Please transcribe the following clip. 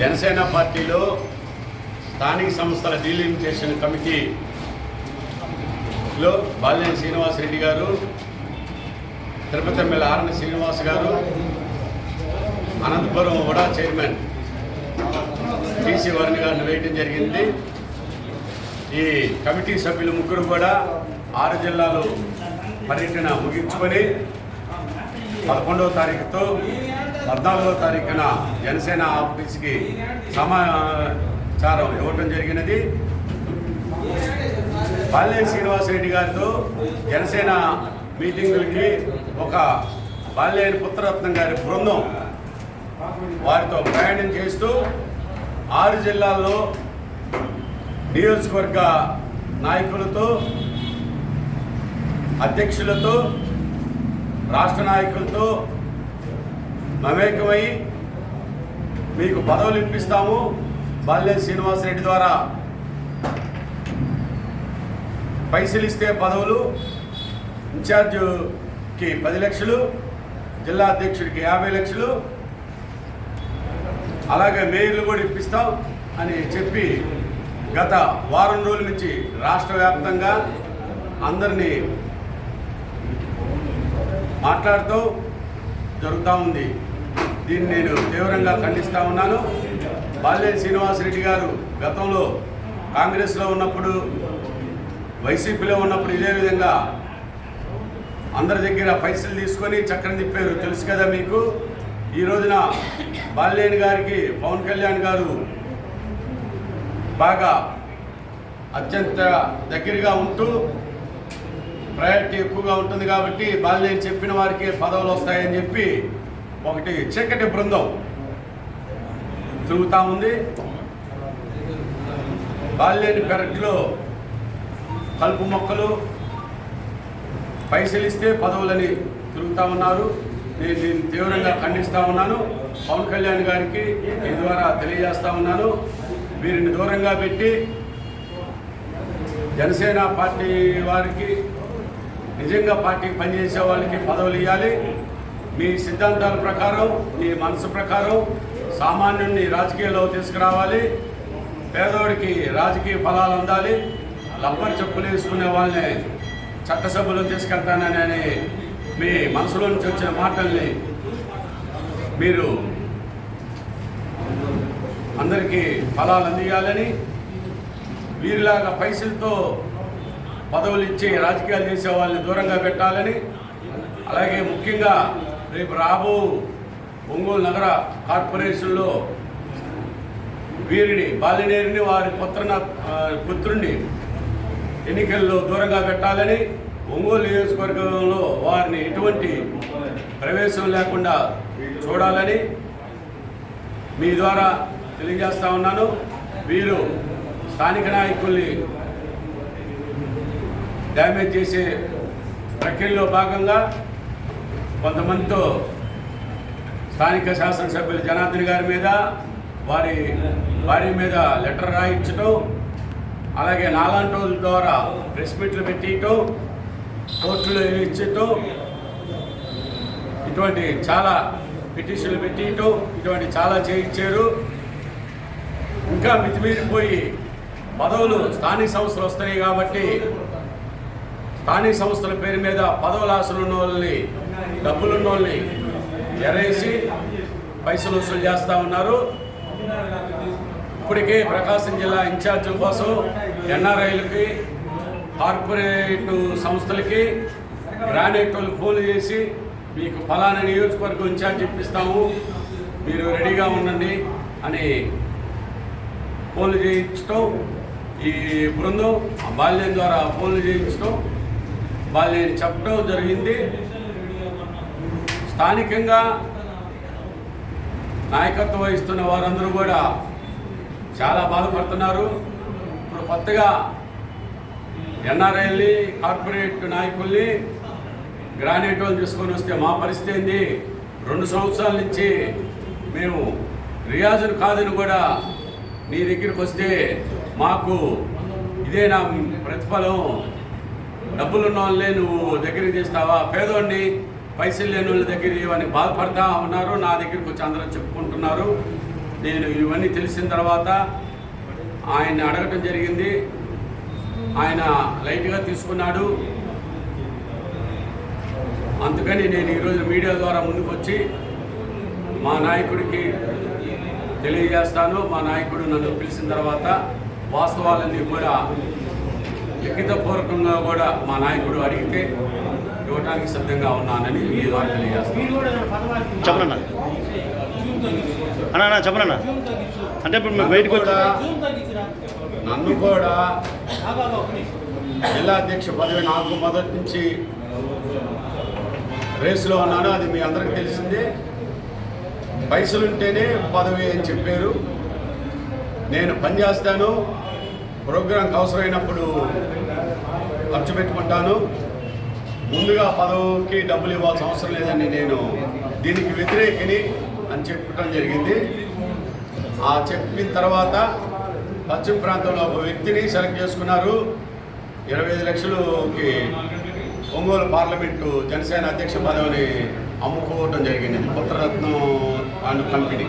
జనసేన పార్టీలో స్థానిక సంస్థల డీలిమిటేషన్ కమిటీలో బాలినేని శ్రీనివాసరెడ్డి గారు, తిరుపతి ఎమ్మెల్యే ఆర్ఎన్ శ్రీనివాస్ గారు, అనంతపురం వడా చైర్మన్ టీసీ వరుణ్ గారిని వేయటం జరిగింది. ఈ కమిటీ సభ్యులు ముగ్గురు కూడా 6 జిల్లాలు పర్యటన ముగించుకొని 11వ తారీఖుతో 14వ తారీఖున జనసేన ఆఫీస్కి సమాచారం ఇవ్వటం జరిగినది. బాలినేని శ్రీనివాసరెడ్డి గారితో జనసేన మీటింగులకి ఒక బాలినేని పుత్రరత్నం గారి బృందం వారితో ప్రయాణం చేస్తూ 6 జిల్లాల్లో నియోజకవర్గ నాయకులతో, అధ్యక్షులతో, రాష్ట్ర నాయకులతో మమేకమై మీకు పదవులు ఇప్పిస్తాము, బాలినేని శ్రీనివాసరెడ్డి ద్వారా పైసలు ఇస్తే పదవులు, ఇన్ఛార్జికి 10 లక్షలు, జిల్లా అధ్యక్షుడికి 50 లక్షలు, అలాగే మేయర్లు కూడా ఇప్పిస్తాం అని చెప్పి గత వారం రోజుల నుంచి రాష్ట్ర వ్యాప్తంగా అందరినీ మాట్లాడుతూ జరుగుతూ ఉంది. దీన్ని నేను తీవ్రంగా ఖండిస్తూ ఉన్నాను. బాలినేని శ్రీనివాసరెడ్డి గారు గతంలో కాంగ్రెస్లో ఉన్నప్పుడు, వైసీపీలో ఉన్నప్పుడు ఇదే విధంగా అందరి దగ్గర పైసలు తీసుకొని చక్రం తిప్పారు, తెలుసు కదా మీకు. ఈ రోజున బాలినేని గారికి పవన్ కళ్యాణ్ గారు బాగా అత్యంత దగ్గరగా ఉంటూ ప్రయారిటీ ఎక్కువగా ఉంటుంది కాబట్టి బాలినేని చెప్పిన వారికి పదవులు వస్తాయని చెప్పి ఒకటి చీకటి బృందం తిరుగుతూ ఉంది. బాలినేని పెరట్లో కలుపు మొక్కలు, పైసలు ఇస్తే పదవులని తిరుగుతూ ఉన్నారు. నేను దీన్ని తీవ్రంగా ఖండిస్తూ ఉన్నాను. పవన్ కళ్యాణ్ గారికి ఈ ద్వారా తెలియజేస్తూ ఉన్నాను, వీరిని దూరంగా పెట్టి జనసేన పార్టీ వారికి, నిజంగా పార్టీకి పనిచేసే వాళ్ళకి పదవులు ఇవ్వాలి. మీ సిద్ధాంతాల ప్రకారం, మీ మనసు ప్రకారం సామాన్యుడిని రాజకీయాల్లో తీసుకురావాలి. పేదోడికి రాజకీయ ఫలాలు అందాలి. లబ్బర్ చెప్పులు వేసుకునే వాళ్ళని చట్టసభలో తీసుకెళ్తానని మీ మనసులో నుంచి వచ్చిన మాటల్ని మీరు అందరికీ ఫలాలు అందియాలని, వీరిలాగా పైసలతో పదవులు ఇచ్చి రాజకీయాలు చేసే వాళ్ళని దూరంగా పెట్టాలని, అలాగే ముఖ్యంగా రేపు రాబో ఒంగోలు నగర కార్పొరేషన్లో వీరిని, బాలినేనిని, వారి పుత్రుడిని ఎన్నికల్లో దూరంగా పెట్టాలని, ఒంగోలు నియోజకవర్గంలో వారిని ఎటువంటి ప్రవేశం లేకుండా చూడాలని మీ ద్వారా తెలియజేస్తా ఉన్నాను. వీరు స్థానిక నాయకుల్ని డ్యామేజ్ చేసే ప్రక్రియలో భాగంగా కొంతమందితో స్థానిక శాసనసభ్యులు జనార్దన్ గారి మీద, వారి భార్య మీద లెటర్ రాయించడం, అలాగే నాలాంటోళ్ళ ద్వారా ప్రెస్ మీట్లు పెట్టియటం, కోర్టులో ఇచ్చటం, ఇటువంటి చాలా పిటిషన్లు పెట్టియటం, ఇటువంటి చాలా చేయించారు. ఇంకా మితిమీరిపోయి పదవులు స్థానిక సంస్థలు వస్తున్నాయి కాబట్టి స్థానిక సంస్థల పేరు మీద పదవుల ఆశలు ఉన్న వాళ్ళని, డబ్బులున్న వాళ్ళని ఎరేసి పైసలు వసూలు చేస్తూ ఉన్నారు. ఇప్పటికే ప్రకాశం జిల్లా ఇన్ఛార్జీల కోసం ఎన్ఆర్ఐలకి, కార్పొరేట్ సంస్థలకి, గ్రానైట్ వాళ్ళు ఫోన్లు చేసి మీకు ఫలానా నియోజకవర్గం ఇన్ఛార్జ్ ఇప్పిస్తాము, మీరు రెడీగా ఉండండి అని ఫోన్లు చేయించడం, ఈ బృందం బాలినేని ద్వారా ఫోన్లు చేయించడం, బాలినేని చెప్పడం జరిగింది. స్థానికంగా నాయకత్వం వహిస్తున్న వారందరూ కూడా చాలా బాధపడుతున్నారు. ఇప్పుడు కొత్తగా ఎన్ఆర్ఐల్ని, కార్పొరేట్ నాయకుల్ని, గ్రానైట్ వాళ్ళు తీసుకొని వస్తే మా పరిస్థితి ఏంది? 2 సంవత్సరాల నుంచి మేము రియాజును కాదని కూడా నీ దగ్గరికి వస్తే మాకు ఇదే నా ప్రతిఫలం, డబ్బులున్న వాళ్ళే నువ్వు దగ్గరికి తీస్తావా, పేదోడిని పైసలు లేని వాళ్ళ దగ్గర ఇవన్నీ బాధపడతా ఉన్నారు. నా దగ్గరికి వచ్చి అందరూ చెప్పుకుంటున్నారు. నేను ఇవన్నీ తెలిసిన తర్వాత ఆయన్ని అడగటం జరిగింది. ఆయన లైట్గా తీసుకున్నాడు. అందుకని నేను ఈరోజు మీడియా ద్వారా ముందుకు వచ్చి మా నాయకుడికి తెలియజేస్తాను. మా నాయకుడు నన్ను పిలిచిన తర్వాత వాస్తవాలన్నీ కూడా లిఖితపూర్వకంగా కూడా మా నాయకుడు అడిగితే ఇవ్వడానికి సిద్ధంగా ఉన్నానని మీ ద్వారా తెలియజేస్తాను. చెప్పనన్నా అన్నా చెప్పనన్నా అంటే ఇప్పుడు బయటకు కూడా నన్ను కూడా జిల్లా అధ్యక్ష పదవి నాకు మొదటి నుంచి రేసులో ఉన్నాను. అది మీ అందరికీ తెలిసిందే. పైసలుంటేనే పదవి అని చెప్పారు. నేను పనిచేస్తాను, ప్రోగ్రాంకి అవసరమైనప్పుడు ఖర్చు పెట్టుకుంటాను. ముందుగా పదవికి డబ్బులు ఇవ్వాల్సిన అవసరం లేదని నేను దీనికి వ్యతిరేకిని అని చెప్పడం జరిగింది. ఆ చెప్పిన తర్వాత పశ్చిమ ప్రాంతంలో ఒక వ్యక్తిని సెలెక్ట్ చేసుకున్నారు. 25 లక్షలకి ఒంగోలు పార్లమెంటు జనసేన అధ్యక్ష పదవిని అమ్ముకోవడం జరిగింది పుత్రరత్నం అండ్ కంపెనీ.